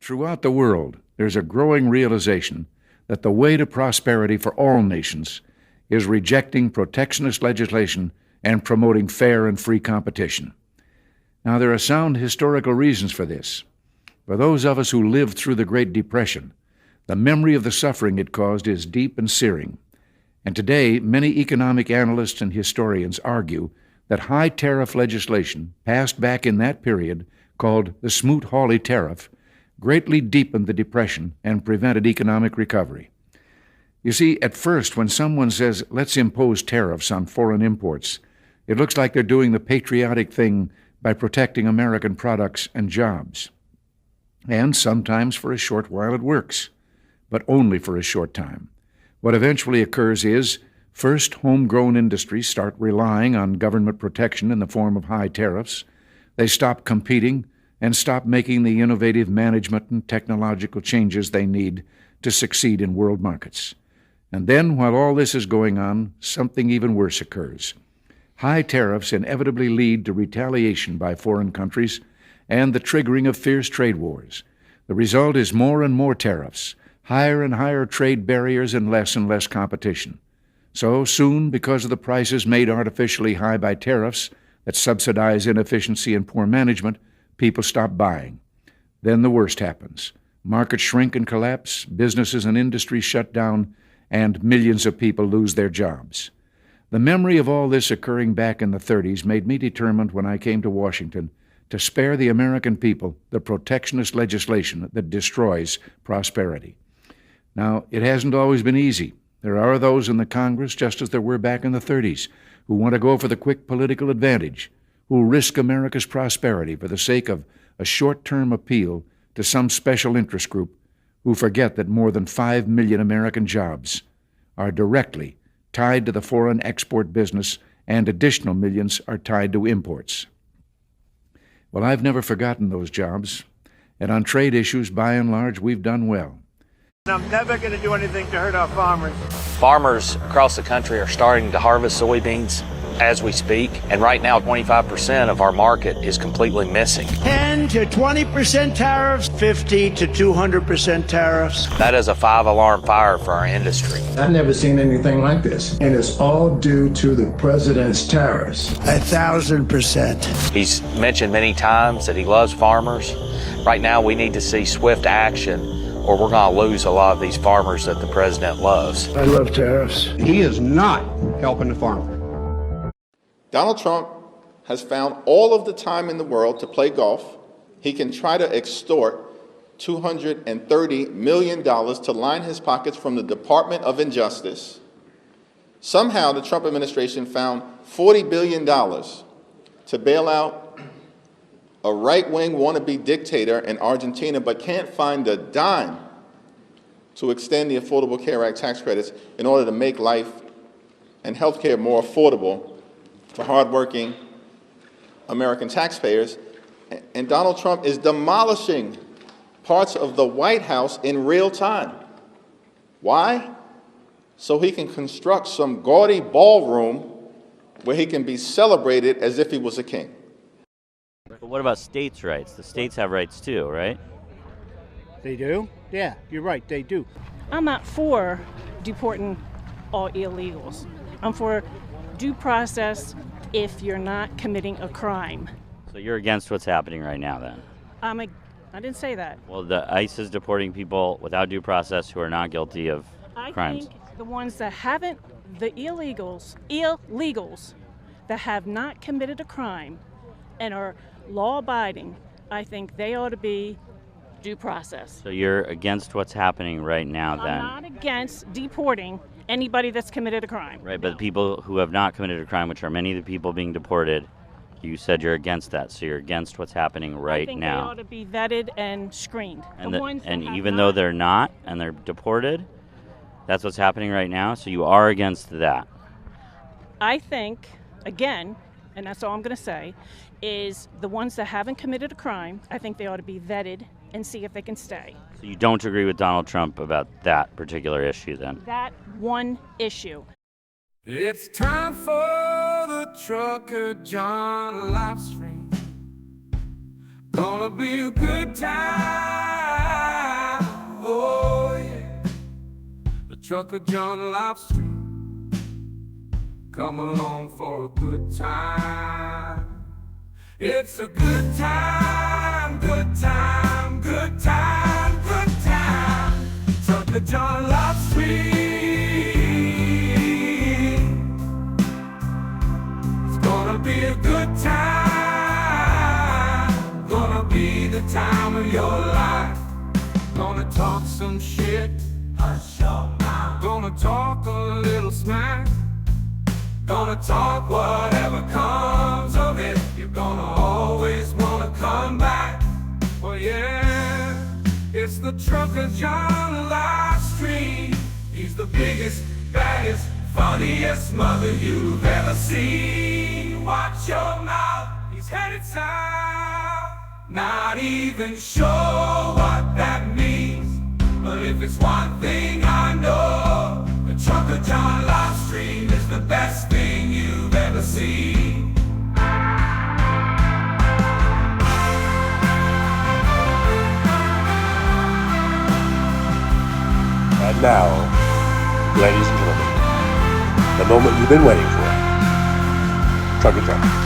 Throughout the world, there's a growing realization that the way to prosperity for all nations is rejecting protectionist legislation and promoting fair and free competition. Now, there are sound historical reasons for this. For those of us who lived through the Great Depression, the memory of the suffering it caused is deep and searing. And today, many economic analysts and historians argue that high tariff legislation passed back in that period, called the Smoot-Hawley Tariff, greatly deepened the Depression and prevented economic recovery. You see, at first, when someone says, let's impose tariffs on foreign imports, it looks like they're doing the patriotic thing by protecting American products and jobs. And sometimes for a short while it works, but only for a short time. What eventually occurs is, first, homegrown industries start relying on government protection in the form of high tariffs. They stop competing and stop making the innovative management and technological changes they need to succeed in world markets. And then, while all this is going on, something even worse occurs. High tariffs inevitably lead to retaliation by foreign countries and the triggering of fierce trade wars. The result is more and more tariffs, higher and higher trade barriers, and less competition. So soon, because of the prices made artificially high by tariffs that subsidize inefficiency and poor management, people stop buying. Then the worst happens. Markets shrink and collapse, businesses and industries shut down, and millions of people lose their jobs. The memory of all this occurring back in the 30s made me determined when I came to Washington to spare the American people the protectionist legislation that destroys prosperity. Now, it hasn't always been easy. There are those in the Congress, just as there were back in the 30s, who want to go for the quick political advantage, who risk America's prosperity for the sake of a short-term appeal to some special interest group, who forget that more than 5 million American jobs are directly tied to the foreign export business, and additional millions are tied to imports. Well, I've never forgotten those jobs, and on trade issues, by and large, we've done well. I'm never going to do anything to hurt our farmers. Farmers across the country are starting to harvest soybeans as we speak, and right now 25% of our market is completely missing. 10 to 20% tariffs, 50 to 200% tariffs. That is a 5-alarm fire for our industry. I've never seen anything like this, and it's all due to the president's tariffs. 1,000%. He's mentioned many times that he loves farmers. Right now we need to see swift action, or we're going to lose a lot of these farmers that the president loves. I love tariffs. He is not helping the farmer. Donald Trump has found all of the time in the world to play golf. He can try to extort $230 million to line his pockets from the Department of Injustice. Somehow the Trump administration found $40 billion to bail out a right-wing wannabe dictator in Argentina, but can't find a dime to extend the Affordable Care Act tax credits in order to make life and health care more affordable for hardworking American taxpayers. And Donald Trump is demolishing parts of the White House in real time. Why? So he can construct some gaudy ballroom where he can be celebrated as if he was a king. But what about states' rights? The states have rights too, right? They do? Yeah, you're right, they do. I'm not for deporting all illegals. I'm for due process if you're not committing a crime. So you're against what's happening right now then? I didn't say that. Well, the ICE is deporting people without due process who are not guilty of crimes. I think the ones that haven't, the illegals that have not committed a crime and are law-abiding, I think they ought to be due process. So you're against what's happening right now then? I'm not against deporting anybody that's committed a crime. Right, but the people who have not committed a crime, which are many of the people being deported, you said you're against that, so you're against what's happening right now. I think they ought to be vetted and screened. And even though they're not, and they're deported, that's what's happening right now, so you are against that. I think, again, and that's all I'm going to say, is the ones that haven't committed a crime, I think they ought to be vetted and see if they can stay. So you don't agree with Donald Trump about that particular issue then? That one issue. It's time for the Trucker John Livestream. Gonna be a good time. oh yeah. The trucker John Livestream, come along for a good time. It's a good time, good time, good time, good time. Trucker John Livestream, it's gonna be a good time, gonna be the time of your life. Gonna talk some shit, hush your mouth. Gonna talk a little smack. Gonna talk whatever comes of it. You're gonna always wanna come back. Well, yeah, it's the trucker John Livestream. He's the biggest, baddest, funniest mother you've ever seen. Watch your mouth, he's headed south. Not even sure what that means, but if it's one thing I know, the trucker John Livestream is the best thing you've ever seen. And now, ladies and gentlemen, the moment you've been waiting for. Trucker John.